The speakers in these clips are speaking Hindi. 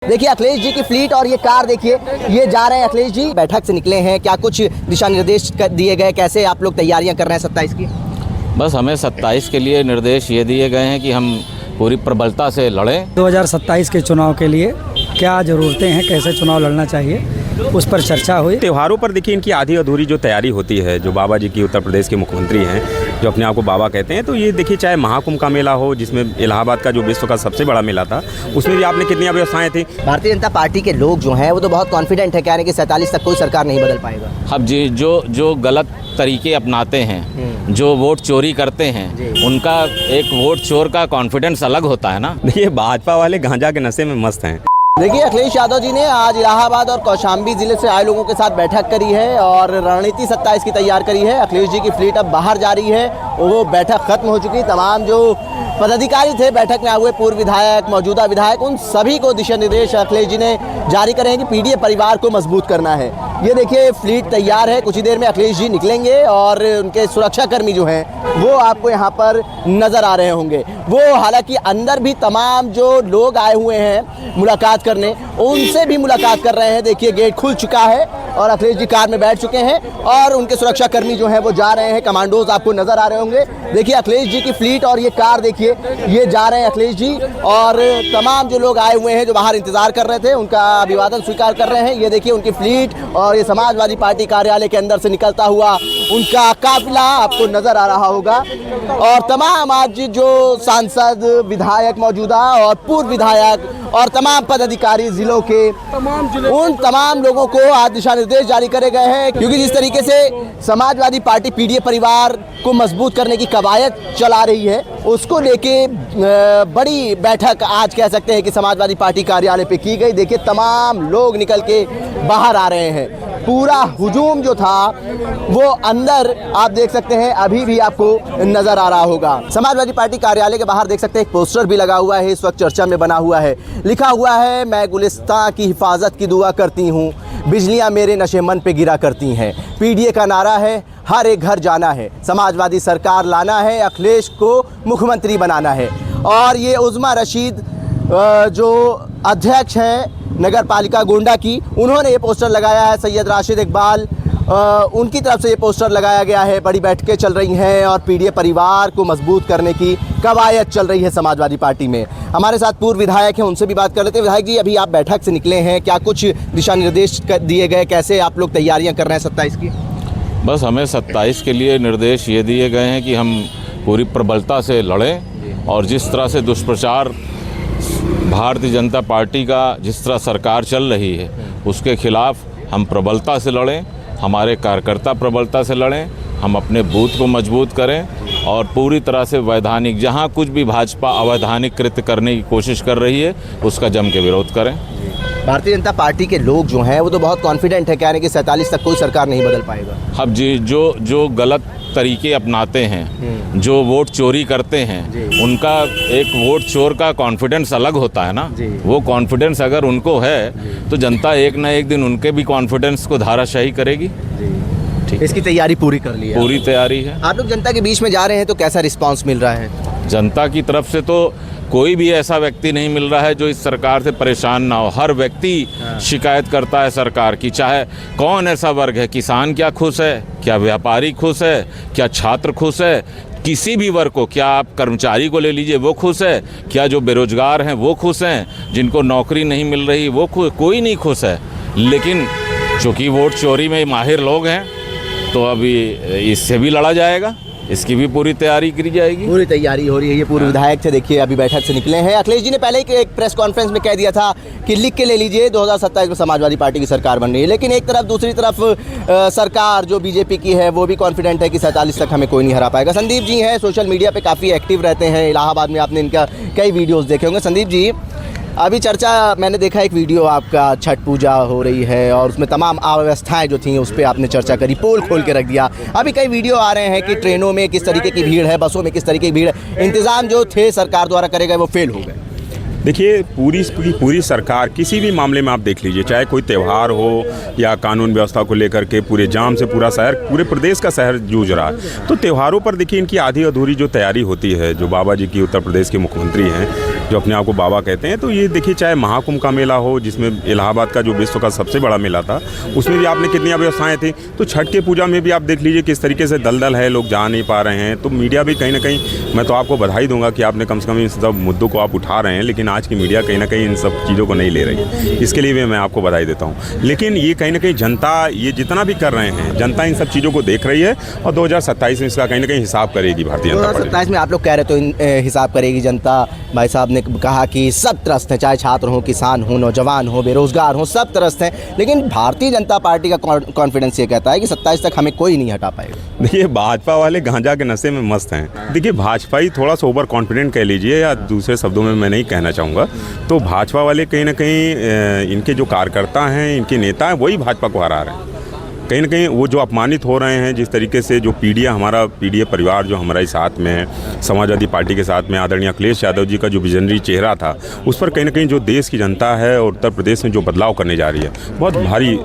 देखिए अखिलेश जी की फ्लीट और ये कार देखिए, ये जा रहे हैं अखिलेश जी बैठक से निकले हैं। क्या कुछ दिशा निर्देश दिए गए, कैसे आप लोग तैयारियां कर रहे हैं 27 की? बस हमें 27 के लिए निर्देश ये दिए गए हैं कि हम पूरी प्रबलता से लड़ें। 2027 के चुनाव के लिए क्या ज़रूरतें हैं, कैसे चुनाव लड़ना चाहिए, उस पर चर्चा हुई। त्योहारों पर देखिए इनकी आधी अधूरी जो तैयारी होती है, जो बाबा जी की उत्तर प्रदेश के मुख्यमंत्री हैं, जो अपने आप को बाबा कहते हैं, तो ये देखिए चाहे महाकुंभ का मेला हो, जिसमें इलाहाबाद का जो विश्व का सबसे बड़ा मेला था, उसमें भी आपने कितनी व्यवस्थाएं थी। भारतीय जनता पार्टी के लोग जो हैं वो तो बहुत कॉन्फिडेंट है, कह रहे हैं कि 47 तक कोई सरकार नहीं बदल पाएगा। अब जी जो गलत तरीके अपनाते हैं, जो वोट चोरी करते हैं, उनका एक वोट चोर का कॉन्फिडेंस अलग होता है ना। देखिए भाजपा वाले गांजा के नशे में मस्त हैं। देखिए अखिलेश यादव जी ने आज इलाहाबाद और कौशाम्बी जिले से आए लोगों के साथ बैठक करी है और रणनीति 27 की तैयार करी है। अखिलेश जी की फ्लीट अब बाहर जा रही है, वो बैठक खत्म हो चुकी। तमाम जो पदाधिकारी थे बैठक में आए हुए, पूर्व विधायक, मौजूदा विधायक, उन सभी को दिशा निर्देश अखिलेश जी ने जारी करे हैं कि पीडीए परिवार को मजबूत करना है। ये देखिए फ्लीट तैयार है, कुछ ही देर में अखिलेश जी निकलेंगे और उनके सुरक्षाकर्मी जो हैं वो आपको यहाँ पर नजर आ रहे होंगे। वो हालांकि अंदर भी तमाम जो लोग आए हुए हैं मुलाकात करने, उनसे भी मुलाकात कर रहे हैं। देखिए गेट खुल चुका है और अखिलेश जी कार में बैठ चुके हैं और उनके सुरक्षाकर्मी जो हैं वो जा रहे हैं। कमांडोज आपको नजर आ रहे होंगे। देखिए अखिलेश जी की फ्लीट और ये कार देखिए, ये जा रहे हैं अखिलेश जी और तमाम जो लोग आए हुए हैं जो बाहर इंतजार कर रहे थे उनका अभिवादन स्वीकार कर रहे हैं। ये देखिए उनकी फ्लीट और ये समाजवादी पार्टी कार्यालय के अंदर से निकलता हुआ उनका काफिला आपको नजर आ रहा होगा। और तमाम आज जो सांसद, विधायक मौजूदा और पूर्व विधायक और तमाम पदाधिकारी जिलों के, उन तमाम लोगों को आज दिशा निर्देश जारी करे गए हैं, क्योंकि जिस तरीके से समाजवादी पार्टी पीडीए परिवार को मजबूत करने की कवायद चला रही है, उसको लेके बड़ी बैठक आज कह सकते हैं कि समाजवादी पार्टी कार्यालय पे की गई। देखिए तमाम लोग निकल के बाहर आ रहे हैं। पूरा हुजूम जो था वो अंदर आप देख सकते हैं, अभी भी आपको नजर आ रहा होगा। समाजवादी पार्टी कार्यालय के बाहर देख सकते हैं एक पोस्टर भी लगा हुआ है, इस वक्त चर्चा में बना हुआ है। लिखा हुआ है, मैं गुलिस्तां की हिफाजत की दुआ करती हूँ, बिजलियाँ मेरे नशे मन पे गिरा करती हैं। पीडीए का नारा है, हर एक घर जाना है, समाजवादी सरकार लाना है, अखिलेश को मुख्यमंत्री बनाना है। और ये उज़्मा रशीद जो अध्यक्ष हैं नगर पालिका गोंडा की, उन्होंने ये पोस्टर लगाया है। सैयद राशिद इकबाल उनकी तरफ से ये पोस्टर लगाया गया है। बड़ी बैठकें चल रही हैं और पीडीए परिवार को मजबूत करने की कवायद चल रही है समाजवादी पार्टी में। हमारे साथ पूर्व विधायक हैं, उनसे भी बात कर लेते हैं। विधायक जी, अभी आप बैठक से निकले हैं, क्या कुछ दिशा निर्देश दिए गए, कैसे आप लोग तैयारियाँ कर रहे हैं 27 की? बस हमें 27 के लिए निर्देश ये दिए गए हैं कि हम पूरी प्रबलता से लड़ें और जिस तरह से दुष्प्रचार भारतीय जनता पार्टी का जिस तरह सरकार चल रही है उसके खिलाफ हम प्रबलता से लड़ें, हमारे कार्यकर्ता प्रबलता से लड़ें, हम अपने बूथ को मजबूत करें और पूरी तरह से वैधानिक, जहां कुछ भी भाजपा अवैधानिक कृत्य करने की कोशिश कर रही है उसका जम के विरोध करें। भारतीय जनता पार्टी के लोग जो हैं वो तो बहुत कॉन्फिडेंट है, कह रहे हैं कि 47 तक कोई सरकार नहीं बदल पाएगा। अब जी जो गलत तरीके अपनाते हैं, जो वोट चोरी करते हैं, उनका एक वोट चोर का कॉन्फिडेंस अलग होता है ना। वो कॉन्फिडेंस अगर उनको है तो जनता एक ना एक दिन उनके भी कॉन्फिडेंस को धाराशाही करेगी। इसकी तैयारी पूरी कर ली है? पूरी तैयारी है। आप लोग जनता के बीच में जा रहे हैं तो कैसा रिस्पांस मिल रहा है? जनता की तरफ से तो कोई भी ऐसा व्यक्ति नहीं मिल रहा है जो इस सरकार से परेशान ना हो। हर व्यक्ति शिकायत करता है सरकार की, चाहे कौन ऐसा वर्ग है। किसान क्या खुश है, क्या व्यापारी खुश है, क्या छात्र खुश है, किसी भी वर्ग को, क्या आप कर्मचारी को ले लीजिए वो खुश है, क्या जो बेरोजगार हैं वो खुश हैं, जिनको नौकरी नहीं मिल रही वो कोई नहीं खुश है। लेकिन चूँकि वोट चोरी में माहिर लोग हैं तो अभी इससे भी लड़ा जाएगा, इसकी भी पूरी तैयारी की जाएगी। पूरी तैयारी हो रही है। ये पूर्व विधायक थे, देखिए अभी बैठक से निकले हैं। अखिलेश जी ने पहले ही एक प्रेस कॉन्फ्रेंस में कह दिया था कि लिख के ले लीजिए 2027 में समाजवादी पार्टी की सरकार बन रही है। लेकिन एक तरफ दूसरी तरफ सरकार जो बीजेपी की है वो भी कॉन्फिडेंट है कि 47 तक हमें कोई नहीं हरा पाएगा। संदीप जी हैं, सोशल मीडिया पर काफ़ी एक्टिव रहते हैं, इलाहाबाद में आपने इनका कई वीडियोज़ देखे होंगे। संदीप जी, अभी चर्चा मैंने देखा, एक वीडियो आपका छठ पूजा हो रही है और उसमें तमाम अव्यवस्थाएं जो थी उस पर आपने चर्चा करी, पोल खोल के रख दिया। अभी कई वीडियो आ रहे हैं कि ट्रेनों में किस तरीके की भीड़ है, बसों में किस तरीके की भीड़ है, इंतज़ाम जो थे सरकार द्वारा करे गए वो फेल हो गए। देखिए पूरी सरकार किसी भी मामले में आप देख लीजिए, चाहे कोई त्यौहार हो या कानून व्यवस्था को लेकर के पूरे जाम से पूरा शहर, पूरे प्रदेश का शहर जूझ रहा है। तो त्योहारों पर देखिए इनकी आधी अधूरी जो तैयारी होती है, जो बाबा जी की उत्तर प्रदेश के मुख्यमंत्री हैं, जो अपने आप को बाबा कहते हैं, तो ये देखिए चाहे महाकुंभ का मेला हो, जिसमें इलाहाबाद का जो विश्व का सबसे बड़ा मेला था, उसमें भी आपने कितनी व्यवस्थाएं थी। तो छठ के पूजा में भी आप देख लीजिए किस तरीके से दलदल है, लोग जा नहीं पा रहे हैं। तो मीडिया भी कहीं ना कहीं, मैं तो आपको बधाई दूंगा कि आपने कम से कम इन सब मुद्दों को आप उठा रहे हैं, लेकिन आज की मीडिया कहीं ना कहीं इन सब चीज़ों को नहीं ले रही है। इसके लिए भी मैं आपको बधाई देता हूँ। लेकिन ये कहीं ना कहीं जनता, ये जितना भी कर रहे हैं, जनता इन सब चीज़ों को देख रही है और 2027 में इसका कहीं ना कहीं हिसाब करेगी भारतीय जनता पार्टी। 2027 में आप लोग कह रहे तो हिसाब करेगी जनता। भाई साहब ने कहा कि सब त्रस्त हैं, चाहे छात्र हो, किसान हो, नौजवान हो, बेरोजगार हो, सब त्रस्त हैं। लेकिन भारतीय जनता पार्टी का कॉन्फिडेंस ये कहता है कि 27 तक हमें कोई नहीं हटा पाएगा। देखिए भाजपा वाले गांजा के नशे में मस्त हैं। देखिए भाजपा ही थोड़ा सा ओवर कॉन्फिडेंट कह लीजिए, या दूसरे शब्दों में मैं नहीं कहना चाहूँगा। तो भाजपा वाले कहीं ना कहीं इनके जो कार्यकर्ता हैं, इनके नेता हैं, वही भाजपा को हरा रहे हैं। कहीं ना कहीं वो जो अपमानित हो रहे हैं, जिस तरीके से जो हमारा पीडीए परिवार जो हमारे साथ में है, समाजवादी पार्टी के साथ में आदरणीय अखिलेश यादव जी का जो विजनरी चेहरा था, उस पर कहीं ना कहीं जो देश की जनता है और उत्तर प्रदेश में जो बदलाव करने जा रही है, बहुत भारी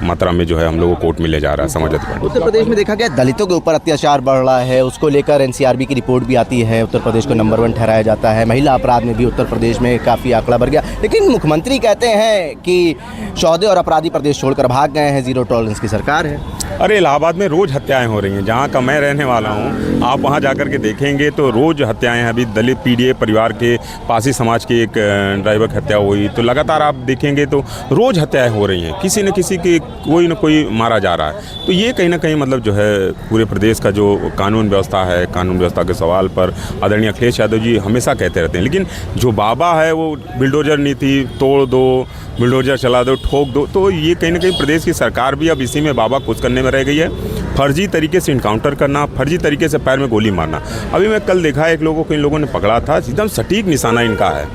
मात्रा में जो है हम लोगों को वोट मिलने जा रहा है समाजवादी पार्टी। उत्तर प्रदेश में देखा गया दलितों के ऊपर अत्याचार बढ़ रहा है, उसको लेकर एनसीआरबी की रिपोर्ट भी आती है, उत्तर प्रदेश को नंबर 1 ठहराया जाता है। महिला अपराध में भी उत्तर प्रदेश में काफ़ी आंकड़ा बढ़ गया। लेकिन मुख्यमंत्री कहते हैं कि सौदे और अपराधी प्रदेश छोड़कर भाग गए हैं, जीरो टॉलरेंस की सरकार है। अरे इलाहाबाद में रोज़ हत्याएं हो रही हैं। जहाँ का मैं रहने वाला हूँ, आप वहाँ जाकर के देखेंगे तो रोज़ हत्याएं हैं। अभी दलित पीडीए परिवार के पासी समाज की एक ड्राइवर की हत्या हुई, तो लगातार आप देखेंगे तो रोज़ हत्याएं हो रही हैं। किसी न किसी के कोई न कोई मारा जा रहा है। तो ये कहीं ना कहीं मतलब जो है पूरे प्रदेश का जो कानून व्यवस्था है, कानून व्यवस्था के सवाल पर आदरणीय अखिलेश यादव जी हमेशा कहते रहते हैं। लेकिन जो बाबा है वो बिल्डोजर नीति, तोड़ दो, बिल्डोजर चला दो, ठोक दो। तो ये कहीं ना कहीं प्रदेश की सरकार भी अब इसी में बाबा खुश करने में रह गई है। फर्जी तरीके से इनकाउंटर करना, फर्जी तरीके से पैर में गोली मारना। अभी मैं कल देखा एक लोगों को इन लोगों ने पकड़ा था, एकदम सटीक निशाना इनका है।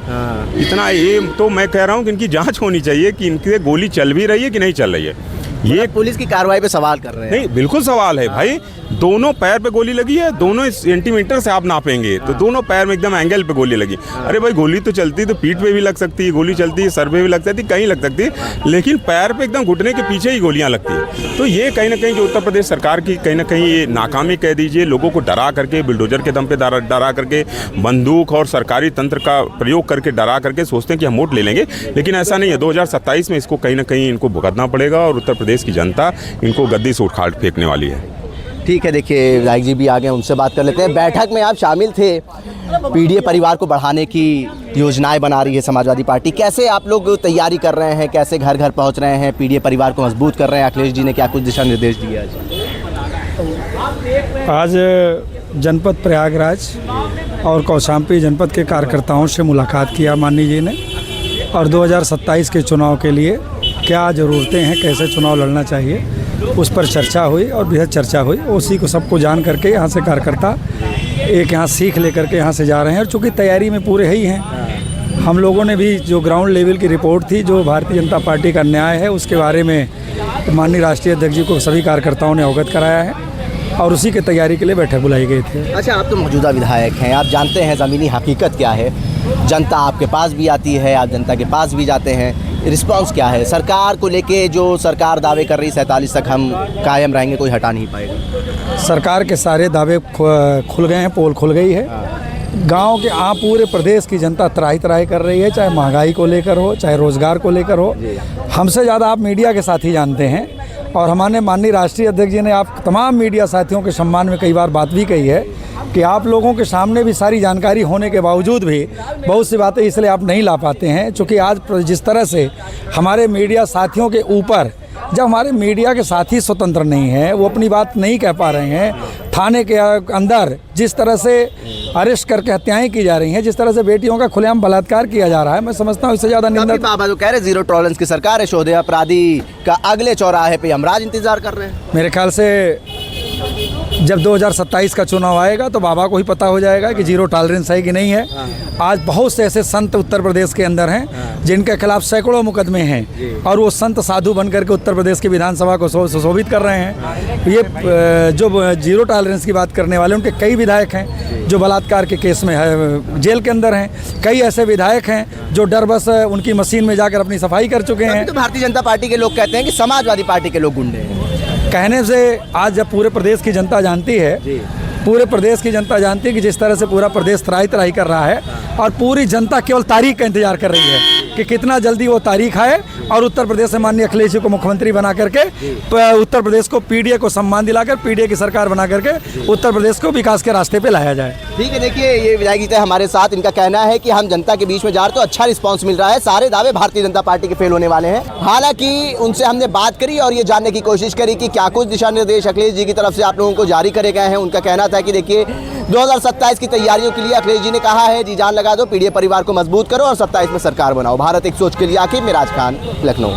इतना ये तो मैं कह रहा हूँ कि इनकी जांच होनी चाहिए कि इनकी गोली चल भी रही है कि नहीं चल रही है। ये पुलिस की कार्रवाई पे सवाल कर रहे हैं। नहीं, बिल्कुल सवाल है भाई। दोनों पैर पे गोली लगी है, दोनों सेंटीमीटर से आप नापेंगे तो दोनों पैर में एकदम एंगल पे गोली लगी। अरे भाई गोली तो चलती तो पीठ पे भी लग सकती है, गोली चलती है सर पे भी लग सकती है, कहीं लग सकती है, लेकिन पैर पे एकदम घुटने के पीछे ही गोलियां लगती है। तो ये कहीं ना कहीं जो उत्तर प्रदेश सरकार की कहीं ना कहीं ये नाकामी कह दीजिए, लोगों को डरा करके, बिल्डोजर के दम पे डरा करके, बंदूक और सरकारी तंत्र का प्रयोग करके डरा करके सोचते हैं कि हम वोट ले लेंगे। लेकिन ऐसा नहीं है। 2027 में इसको कहीं ना कहीं इनको भुगतना पड़ेगा और उत्तर प्रदेश की जनता इनको गद्दी से उखाड़ फेंकने वाली है। ठीक है, देखिए विधायक जी भी आ गए, उनसे बात कर लेते हैं। बैठक में आप शामिल थे, पीडीए परिवार को बढ़ाने की योजनाएं बना रही है समाजवादी पार्टी। कैसे आप लोग तैयारी कर रहे हैं, कैसे घर घर पहुंच रहे हैं, पीडीए परिवार को मजबूत कर रहे हैं? अखिलेश जी ने क्या कुछ दिशा निर्देश दिए आज जनपद प्रयागराज और कौशाम्बी जनपद के कार्यकर्ताओं से मुलाकात किया माननीय जी ने, और 2027 के चुनाव के लिए क्या ज़रूरतें हैं, कैसे चुनाव लड़ना चाहिए, उस पर चर्चा हुई और बेहद चर्चा हुई। उसी को सबको जान करके यहाँ से कार्यकर्ता एक यहाँ सीख लेकर के यहाँ से जा रहे हैं। और चूँकि तैयारी में पूरे ही हैं, हम लोगों ने भी जो ग्राउंड लेवल की रिपोर्ट थी, जो भारतीय जनता पार्टी का न्याय है, उसके बारे में माननीय राष्ट्रीय अध्यक्ष जी को सभी कार्यकर्ताओं ने अवगत कराया है और उसी की तैयारी के लिए बैठक बुलाई गई थी। अच्छा, आप तो मौजूदा विधायक हैं, आप जानते हैं ज़मीनी हकीकत क्या है। जनता आपके पास भी आती है, आप जनता के पास भी जाते हैं, रिस्पांस क्या है सरकार को लेके? जो सरकार दावे कर रही 47 तक हम कायम रहेंगे, कोई हटा नहीं पाएगा। सरकार के सारे दावे खुल गए हैं, पोल खुल गई है। गांव के पूरे प्रदेश की जनता त्राही त्राही कर रही है, चाहे महंगाई को लेकर हो, चाहे रोज़गार को लेकर हो। हमसे ज़्यादा आप मीडिया के साथी जानते हैं, और हमारे माननीय राष्ट्रीय अध्यक्ष जी ने आप तमाम मीडिया साथियों के सम्मान में कई बार बात भी कही है कि आप लोगों के सामने भी सारी जानकारी होने के बावजूद भी बहुत सी बातें इसलिए आप नहीं ला पाते हैं। चूँकि आज जिस तरह से हमारे मीडिया साथियों के ऊपर, जब हमारे मीडिया के साथी स्वतंत्र नहीं हैं, वो अपनी बात नहीं कह पा रहे हैं, थाने के अंदर जिस तरह से अरेस्ट करके हत्याएं की जा रही हैं, जिस तरह से बेटियों का खुलेआम बलात्कार किया जा रहा है, मैं समझता हूँ इससे ज़्यादा निंदा। बाबा जो कह रहे जीरो टॉलरेंस की सरकार है, सौदे अपराधी का अगले चौराहे पे यमराज इंतजार कर रहे हैं। मेरे ख्याल से जब 2027 का चुनाव आएगा तो बाबा को ही पता हो जाएगा कि जीरो टॉलरेंस है कि नहीं है। आज बहुत से ऐसे संत उत्तर प्रदेश के अंदर हैं जिनके खिलाफ सैकड़ों मुकदमे हैं और वो संत साधु बन करके उत्तर प्रदेश की विधानसभा को सुशोभित कर रहे हैं। ये जो जीरो टॉलरेंस की बात करने वाले उनके कई विधायक हैं जो बलात्कार के केस में है जेल के अंदर हैं। कई ऐसे विधायक हैं जो डर बस उनकी मशीन में जाकर अपनी सफाई कर चुके हैं। तो भारतीय जनता पार्टी के लोग कहते हैं कि समाजवादी पार्टी के लोग गुंडे हैं। कहने से आज जब पूरे प्रदेश की जनता जानती है, पूरे प्रदेश की जनता जानती है कि जिस तरह से पूरा प्रदेश त्राही त्राही कर रहा है और पूरी जनता केवल तारीख का इंतजार कर रही है कि कितना जल्दी वो तारीख आए और उत्तर प्रदेश से माननीय अखिलेश जी को मुख्यमंत्री बना करके उत्तर प्रदेश को पीडीए को सम्मान दिलाकर पीडीए की सरकार बना करके उत्तर प्रदेश को विकास के रास्ते पे लाया जाए। ठीक है, देखिए ये विधायक जी थे हमारे साथ। इनका कहना है कि हम जनता के बीच में जा रहे तो अच्छा रिस्पांस मिल रहा है, सारे दावे भारतीय जनता पार्टी के फेल होने वाले हैं। हालांकि उनसे हमने बात करी और ये जानने की कोशिश करी कि क्या कुछ दिशा निर्देश अखिलेश जी की तरफ से आप लोगों को जारी करे गए हैं। उनका कहना था कि देखिए 2027 की तैयारियों के लिए अखिलेश जी ने कहा है जी जान लगा दो, पीडीए परिवार को मजबूत करो और 27 में सरकार बनाओ। भारत एक सोच के लिए आखिर में राज खान, लखनऊ।